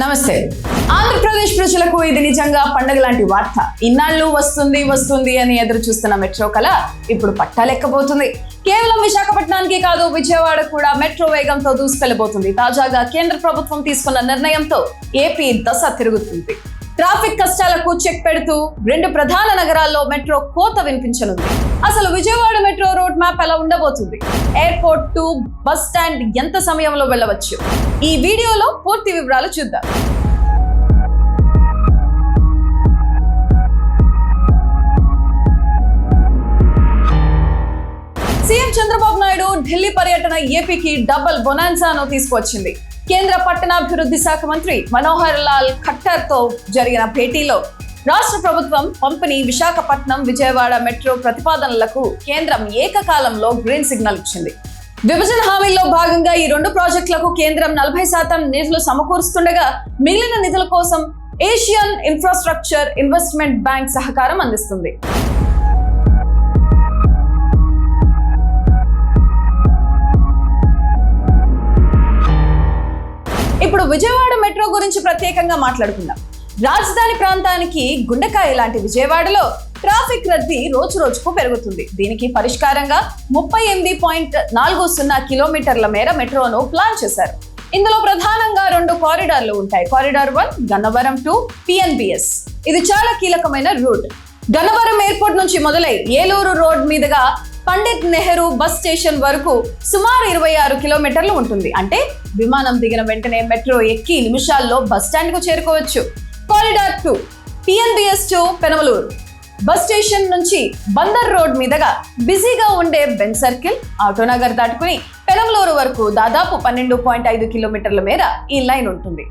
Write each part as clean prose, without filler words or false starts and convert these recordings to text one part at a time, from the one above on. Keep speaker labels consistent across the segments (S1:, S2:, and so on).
S1: నమస్తే. ఆంధ్రప్రదేశ్ ప్రజలకు ఇది నిజంగా పండగ లాంటి వార్త. ఇన్నాళ్ళు వస్తుంది అని ఎదురు చూస్తున్న మెట్రో కళ ఇప్పుడు పట్టాలెక్కబోతుంది. కేవలం విశాఖపట్నానికి కాదు, విజయవాడ కూడా మెట్రో వేగంతో దూసుకెళ్లబోతుంది. తాజాగా కేంద్ర ప్రభుత్వం తీసుకున్న నిర్ణయంతో ఏపీ దశ తిరుగుతుంది. ట్రాఫిక్ కష్టాలకు చెక్ పెడుతూ 2 ప్రధాన నగరాల్లో మెట్రో కోత వినిపించనుంది. అసలు విజయవాడ మెట్రో రోడ్ మ్యాప్ ఎలా ఉండబోతుంది? ఎయిర్పోర్ట్ టు బస్ స్టాండ్ ఎంత సమయంలో వెళ్ళవచ్చు? ఈ వీడియోలో పూర్తి వివరాలు చూద్దాం. సీఎం చంద్రబాబు నాయుడు ఢిల్లీ పర్యటన ఏపీకి డబుల్ బొనాన్సాను తీసుకువచ్చింది. కేంద్ర పట్టణాభివృద్ధి శాఖ మంత్రి మనోహర్ లాల్ ఖట్టర్ తో జరిగిన భేటీలో రాష్ట్ర ప్రభుత్వం పంపిణీ విశాఖపట్నం విజయవాడ మెట్రో ప్రతిపాదనలకు కేంద్రం ఏకకాలంలో గ్రీన్ సిగ్నల్ ఇచ్చింది. విభజన హామీల్లో భాగంగా ఈ 2 ప్రాజెక్టులకు కేంద్రం 40% నిధులు సమకూరుస్తుండగా మిగిలిన నిధుల కోసం ఏషియన్ ఇన్ఫ్రాస్ట్రక్చర్ ఇన్వెస్ట్మెంట్ బ్యాంక్ సహకారం అందిస్తుంది. ఇప్పుడు విజయవాడ మెట్రో గురించి ప్రత్యేకంగా మాట్లాడుకుందాం. రాజధాని ప్రాంతానికి గుండెకాయ లాంటి విజయవాడలో ట్రాఫిక్ రద్దీ రోజు రోజుకు పెరుగుతుంది. దీనికి పరిష్కారంగా 38.40 కిలోమీటర్ల మేర మెట్రోను ప్లాన్ చేశారు. ఇందులో ప్రధానంగా 2 కారిడార్లు ఉంటాయి. Corridor 1 Gannavaram to PNBS. ఇది చాలా కీలకమైన రూట్. గన్నవరం ఎయిర్పోర్ట్ నుంచి మొదలై ఏలూరు రోడ్ మీదుగా పండిత్ నెహ్రూ బస్ స్టేషన్ వరకు సుమారు 26 కిలోమీటర్లు ఉంటుంది. అంటే విమానం దిగిన వెంటనే మెట్రో ఎక్కి నిమిషాల్లో బస్ స్టాండ్ కు చేరుకోవచ్చు. Corridor 2 PNBS to Penamaluru bus station నుంచి బందర్ రోడ్ మీదుగా బిజీగా ఉండే బెన్ సర్కిల్, ఆటోనగర్ దాటుకుని పెనమలూరు వరకు దాదాపు 12.5 కిలోమీటర్ల మేర ఈ లైన్ ఉంటుంది.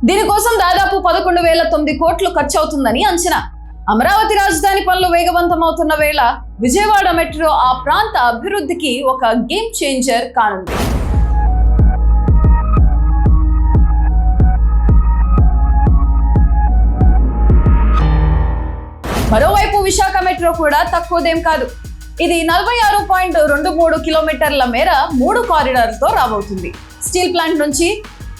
S1: దీనికోసం దాదాపు 11,009 కోట్లు ఖర్చు అవుతుందని అంచనా. అమరావతి రాజధాని పనులు వేగవంతమవుతున్న వేళ విజయవాడ మెట్రో ఆ ప్రాంత అభివృద్ధికి ఒక గేమ్ చేంజర్ కానుంది. మరోవైపు విశాఖ మెట్రో కూడా తక్కువదేం కాదు. ఇది 46.23 కిలోమీటర్ల మేర 3 కారిడార్లతో రాబోతుంది. స్టీల్ ప్లాంట్ నుంచి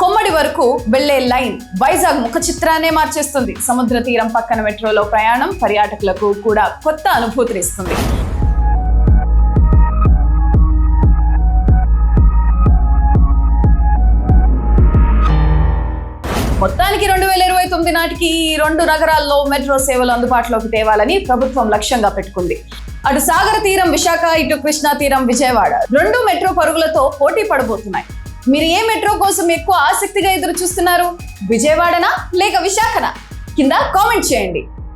S1: కొమ్మడి వరకు వెళ్లే లైన్ వైజాగ్ ముఖ చిత్రాన్నే మార్చేస్తుంది. సముద్ర తీరం పక్కన మెట్రోలో ప్రయాణం పర్యాటకులకు కూడా కొత్త అనుభూతినిస్తుంది. మొత్తానికి 2029 నాటికి ఈ 2 నగరాల్లో మెట్రో సేవలు అందుబాటులోకి తేవాలని ప్రభుత్వం లక్ష్యంగా పెట్టుకుంది. అటు సాగర తీరం విశాఖ, ఇటు కృష్ణా తీరం విజయవాడ 2 మెట్రో పరుగులతో పోటీ పడబోతున్నాయి. మీరు ఏ మెట్రో కోసం ఎక్కువ ఆసక్తిగా ఎదురు చూస్తున్నారు? విజయవాడనా లేక విశాఖనా? కింద కామెంట్ చేయండి.